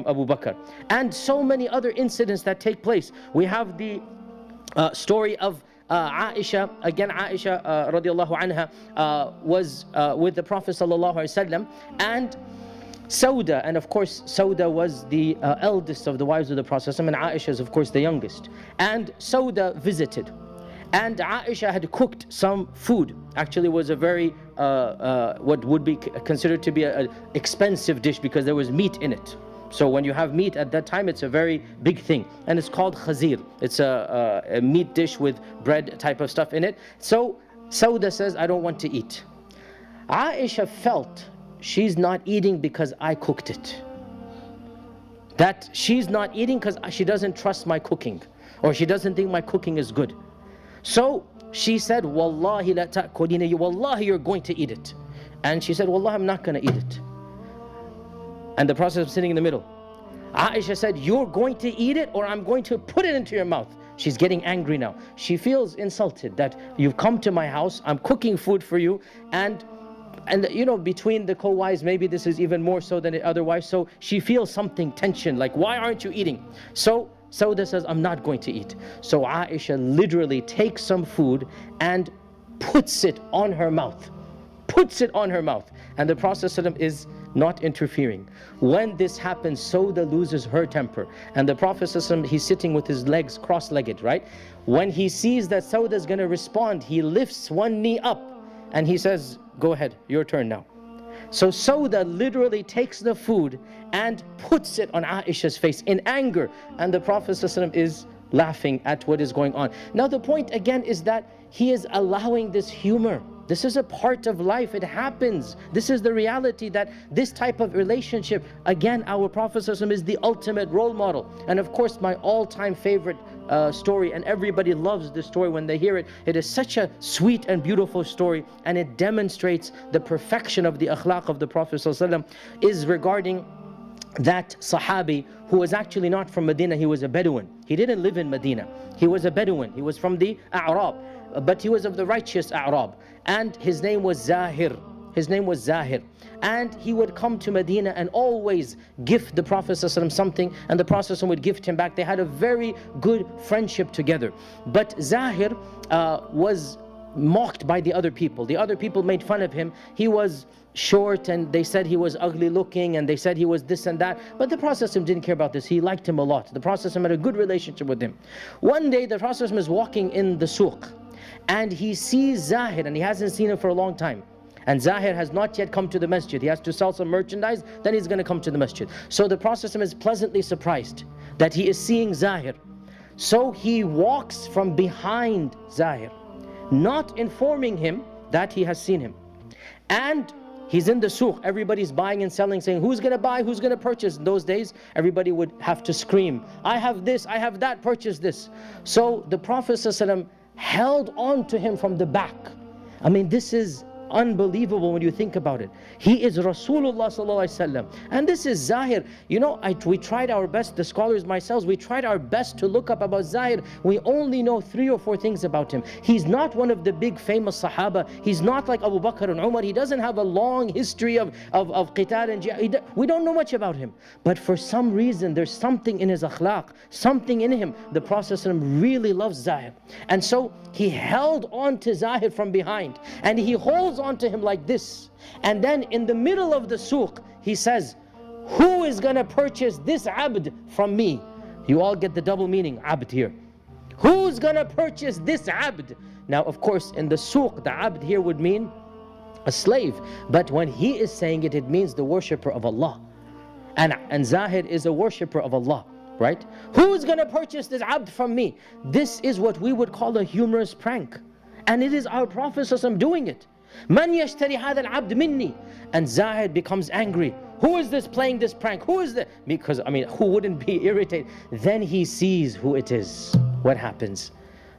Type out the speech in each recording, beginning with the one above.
Abu Bakr. And so many other incidents that take place. We have the story of Aisha. Again, Aisha radiallahu anha was with the Prophet sallallahu alaihi wasallam, and Sauda, and of course Sauda was the eldest of the wives of the Prophet, and Aisha is of course the youngest. And Sauda visited, and Aisha had cooked some food. Actually, it was a very what would be considered to be an expensive dish, because there was meat in it. So when you have meat at that time, it's a very big thing, and it's called khazir. It's a meat dish with bread type of stuff in it. So Sauda says, I don't want to eat. Aisha felt she's not eating because I cooked it. That she's not eating because she doesn't trust my cooking, or she doesn't think my cooking is good. So she said, Wallahi la ta'kulina, Wallahi you're going to eat it. And she said, Wallahi I'm not going to eat it. And the Prophet was sitting in the middle. Aisha said, you're going to eat it, or I'm going to put it into your mouth. She's getting angry now. She feels insulted that you've come to my house, I'm cooking food for you, and you know, between the co-wives, maybe this is even more so than otherwise. So she feels something, tension, like, why aren't you eating? So Sauda says, I'm not going to eat. So Aisha literally takes some food and puts it on her mouth. Puts it on her mouth. And the Prophet ﷺ is not interfering. When this happens, Sauda loses her temper. And the Prophet ﷺ, he's sitting with his legs cross-legged, right? When he sees that Sauda is going to respond, he lifts one knee up and he says, go ahead, your turn now. So Sauda literally takes the food and puts it on Aisha's face in anger. And the Prophet ﷺ is laughing at what is going on. Now the point again is that he is allowing this humor. This is a part of life, it happens. This is the reality, that this type of relationship, again, our Prophet ﷺ is the ultimate role model. And of course, my all-time favorite story, and everybody loves this story when they hear it. It is such a sweet and beautiful story, and it demonstrates the perfection of the akhlaq of the Prophet ﷺ, is regarding that Sahabi who was actually not from Medina. He was a Bedouin. He didn't live in Medina. He was a Bedouin. He was from the A'rab, but he was of the righteous A'rab, and his name was Zahir. His name was Zahir, and he would come to Medina and always gift the Prophet ﷺ something, and the Prophet ﷺ would gift him back. They had a very good friendship together. But Zahir was mocked by the other people. The other people made fun of him. He was short, and they said he was ugly looking, and they said he was this and that. But the Prophet ﷺ didn't care about this. He liked him a lot. The Prophet ﷺ had a good relationship with him. One day the Prophet ﷺ is walking in the souq, and he sees Zahir, and he hasn't seen him for a long time. And Zahir has not yet come to the masjid. He has to sell some merchandise, then he's going to come to the masjid. So the Prophet ﷺ is pleasantly surprised that he is seeing Zahir. So he walks from behind Zahir, not informing him that he has seen him. And he's in the souq, everybody's buying and selling, saying, who's going to buy, who's going to purchase? In those days, everybody would have to scream, I have this, I have that, purchase this. So the Prophet ﷺ held on to him from the back. I mean, this is unbelievable when you think about it. He is Rasulullah sallallahu alaihi wasallam, and this is Zahir. You know, we tried our best, the scholars, myself, we tried our best to look up about Zahir. We only know 3 or 4 things about him. He's not one of the big famous Sahaba. He's not like Abu Bakr and Umar. He doesn't have a long history of qital and jihad. We don't know much about him. But for some reason, there's something in his akhlaq, something in him. The Prophet ﷺ really loves Zahir. And so he held on to Zahir from behind, and he holds on to him like this. And then in the middle of the souq, he says, who is going to purchase this abd from me? You all get the double meaning, abd here. Who's going to purchase this abd? Now, of course, in the souq, the abd here would mean a slave. But when he is saying it, it means the worshipper of Allah. And Zahir is a worshipper of Allah, right? Who's going to purchase this abd from me? This is what we would call a humorous prank. And it is our Prophet ﷺ doing it. Man yashtari hadha al-abd minni. And Zahir becomes angry. Who is this playing this prank? Who is that? Because, I mean, who wouldn't be irritated? Then he sees who it is. What happens?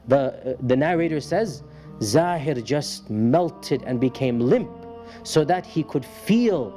The narrator says, Zahir just melted and became limp, so that he could feel,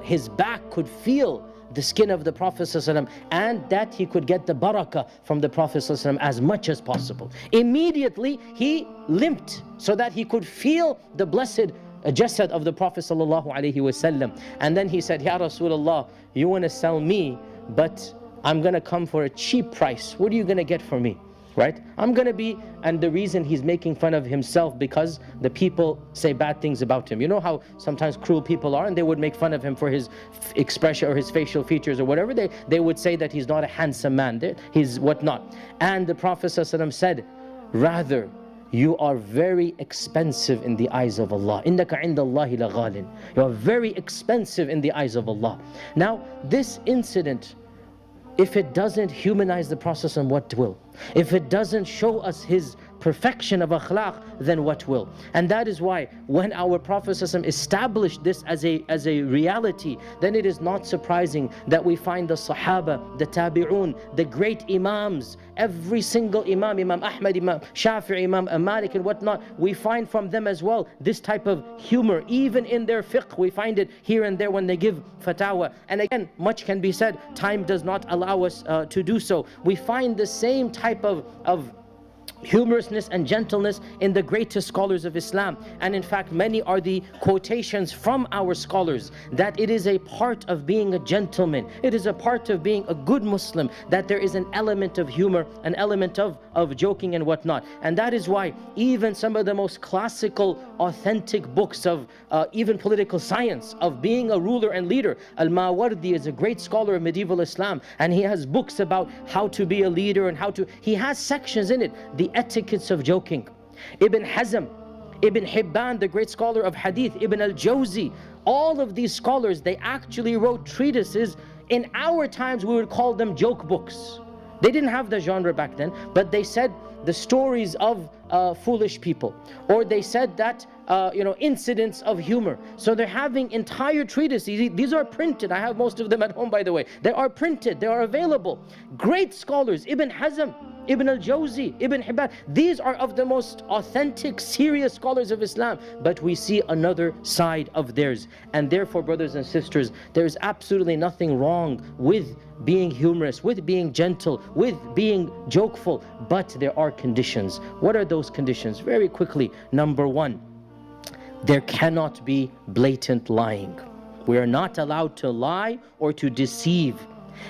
his back could feel the skin of the Prophet ﷺ, and that he could get the barakah from the Prophet ﷺ as much as possible. Immediately he limped so that he could feel the blessed jasad of the Prophet ﷺ. And then he said, Ya Rasulullah, you want to sell me but I'm gonna come for a cheap price. What are you gonna get for me? Right? I'm gonna be, and the reason he's making fun of himself because the people say bad things about him. You know how sometimes cruel people are, and they would make fun of him for his expression or his facial features or whatever. They would say that he's not a handsome man, he's whatnot. And the Prophet ﷺ said, rather, you are very expensive in the eyes of Allah. إِنَّكَ عِنْدَ اللَّهِ لَغَالٍ. You are very expensive in the eyes of Allah. Now, this incident, if it doesn't humanize the Prophet, what will? If it doesn't show us his perfection of akhlaq, then what will? And that is why when our Prophet established this as a reality, then it is not surprising that we find the Sahaba, the Tabi'un, the great Imams, every single Imam, Imam Ahmad, Imam Shafi'i, Imam Malik and whatnot, we find from them as well this type of humor. Even in their fiqh, we find it here and there when they give fatwa. And again, much can be said, time does not allow us to do so. We find the same type of humorousness and gentleness in the greatest scholars of Islam. And in fact, many are the quotations from our scholars that it is a part of being a gentleman, it is a part of being a good Muslim, that there is an element of humor, an element of joking and whatnot. And that is why even some of the most classical, authentic books of even political science, of being a ruler and leader, Al-Mawardi is a great scholar of medieval Islam, and he has books about how to be a leader and he has sections in it, the etiquettes of joking. Ibn Hazm, Ibn Hibban, the great scholar of hadith, Ibn al-Jawzi, all of these scholars, they actually wrote treatises. In our times we would call them joke books. They didn't have the genre back then, but they said the stories of foolish people, or they said that incidents of humor. So they're having entire treatises. These are printed. I have most of them at home, by the way. They are printed, they are available. Great scholars, Ibn Hazm, Ibn al-Jawzi, Ibn Hibban, these are of the most authentic, serious scholars of Islam, but we see another side of theirs. And therefore, brothers and sisters, there is absolutely nothing wrong with being humorous, with being gentle, with being jokeful, but there are conditions. What are those conditions? Very quickly. Number one, there cannot be blatant lying. We are not allowed to lie or to deceive.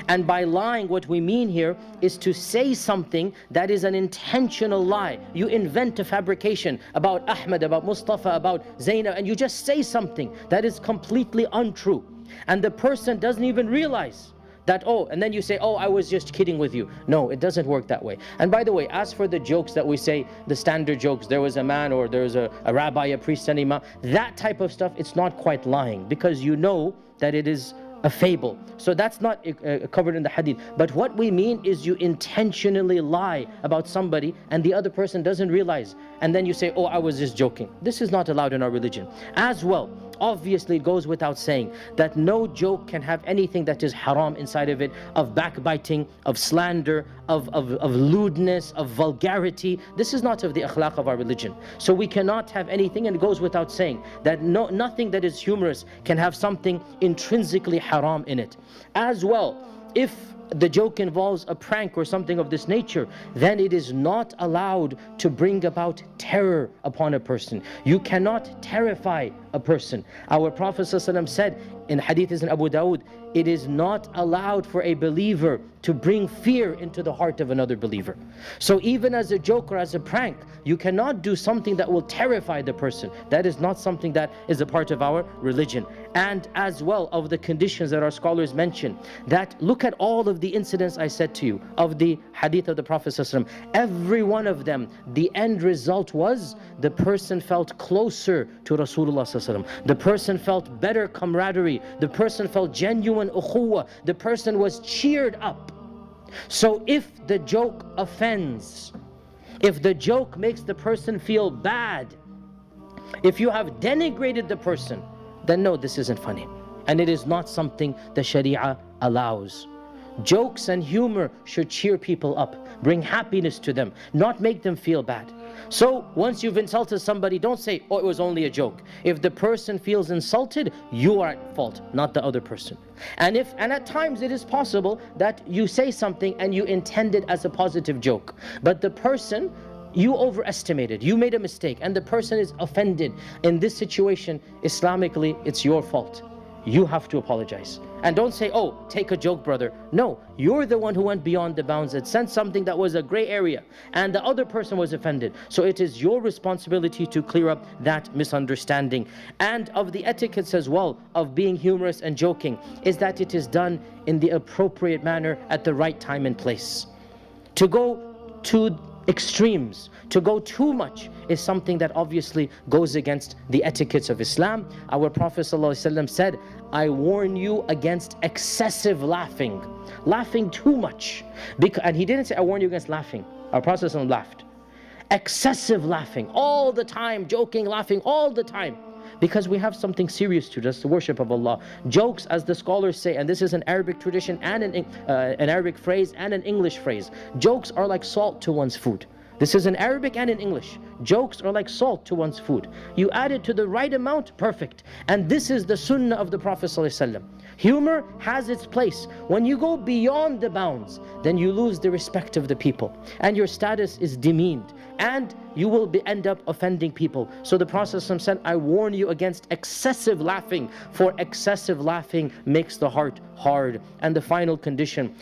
And by lying, what we mean here is to say something that is an intentional lie. You invent a fabrication about Ahmed, about Mustafa, about Zainab, and you just say something that is completely untrue. And the person doesn't even realize that, and then you say, I was just kidding with you. No, it doesn't work that way. And by the way, as for the jokes that we say, the standard jokes, there was a man, or there was a rabbi, a priest, an imam, that type of stuff, it's not quite lying, because you know that it is a fable. So that's not covered in the hadith. But what we mean is you intentionally lie about somebody and the other person doesn't realize, and then you say, I was just joking. This is not allowed in our religion. As well, obviously it goes without saying that no joke can have anything that is haram inside of it, of backbiting, of slander, of lewdness, of vulgarity. This is not of the akhlaq of our religion. So we cannot have anything, and it goes without saying that nothing that is humorous can have something intrinsically haram in it. As well, if the joke involves a prank or something of this nature, then it is not allowed to bring about terror upon a person. You cannot terrify a person. Our Prophet ﷺ said in hadith in Abu Dawood, it is not allowed for a believer to bring fear into the heart of another believer. So even as a joke or as a prank, you cannot do something that will terrify the person. That is not something that is a part of our religion. And as well, of the conditions that our scholars mention, that look at all of the incidents I said to you of the hadith of the Prophet ﷺ. Every one of them, the end result was the person felt closer to Rasulullah ﷺ. The person felt better camaraderie. The person felt genuine ukhuwah. The person was cheered up. So if the joke offends, if the joke makes the person feel bad, if you have denigrated the person, then no, this isn't funny. And it is not something the Sharia allows. Jokes and humor should cheer people up, bring happiness to them, not make them feel bad. So once you've insulted somebody, don't say, it was only a joke. If the person feels insulted, you are at fault, not the other person. And at times it is possible that you say something and you intend it as a positive joke, but the person, you overestimated, you made a mistake, and the person is offended. In this situation, Islamically, it's your fault. you have to apologize. And don't say, oh, take a joke, brother. No, you're the one who went beyond the bounds and said something that was a gray area, and the other person was offended. So it is your responsibility to clear up that misunderstanding. And of the etiquettes as well, of being humorous and joking, is that it is done in the appropriate manner at the right time and place. To go to extremes, to go too much, is something that obviously goes against the etiquettes of Islam. Our Prophet ﷺ said, I warn you against excessive laughing. Laughing too much. And he didn't say, I warn you against laughing. Our Prophet ﷺ laughed. Excessive laughing, all the time, joking, laughing all the time. Because we have something serious to just the worship of Allah. Jokes, as the scholars say, and this is an Arabic tradition and an Arabic phrase and an English phrase. Jokes are like salt to one's food. This is in Arabic and in English. Jokes are like salt to one's food. You add it to the right amount, perfect. And this is the sunnah of the Prophet ﷺ. Humor has its place. When you go beyond the bounds, then you lose the respect of the people, and your status is demeaned, and you will end up offending people. So the Prophet ﷺ said, I warn you against excessive laughing, for excessive laughing makes the heart hard. And the final condition,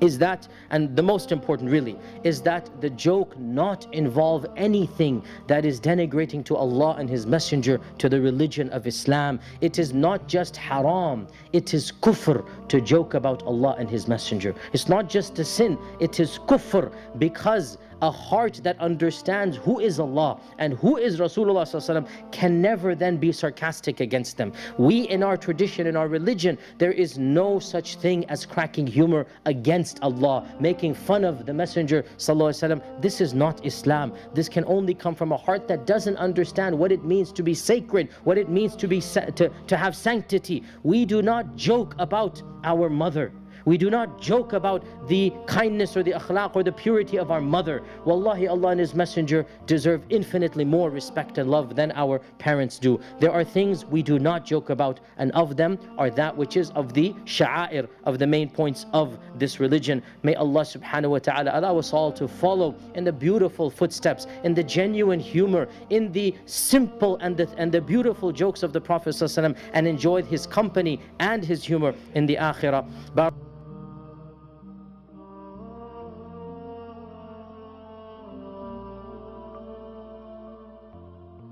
is that, and the most important really, is that the joke not involve anything that is denigrating to Allah and His Messenger, to the religion of Islam. It is not just haram, it is kufr to joke about Allah and His Messenger. It's not just a sin, it is kufr, because a heart that understands who is Allah and who is Rasulullah ﷺ can never then be sarcastic against them. We, in our tradition, in our religion, there is no such thing as cracking humor against Allah, making fun of the Messenger ﷺ. This is not Islam. This can only come from a heart that doesn't understand what it means to be sacred, what it means to be to have sanctity. We do not joke about our mother. We do not joke about the kindness or the akhlaq or the purity of our mother. Wallahi, Allah and His Messenger deserve infinitely more respect and love than our parents do. There are things we do not joke about, and of them are that which is of the sha'air, of the main points of this religion. May Allah subhanahu wa ta'ala allow us all to follow in the beautiful footsteps, in the genuine humor, in the simple and the beautiful jokes of the Prophet ﷺ, and enjoy his company and his humor in the akhirah.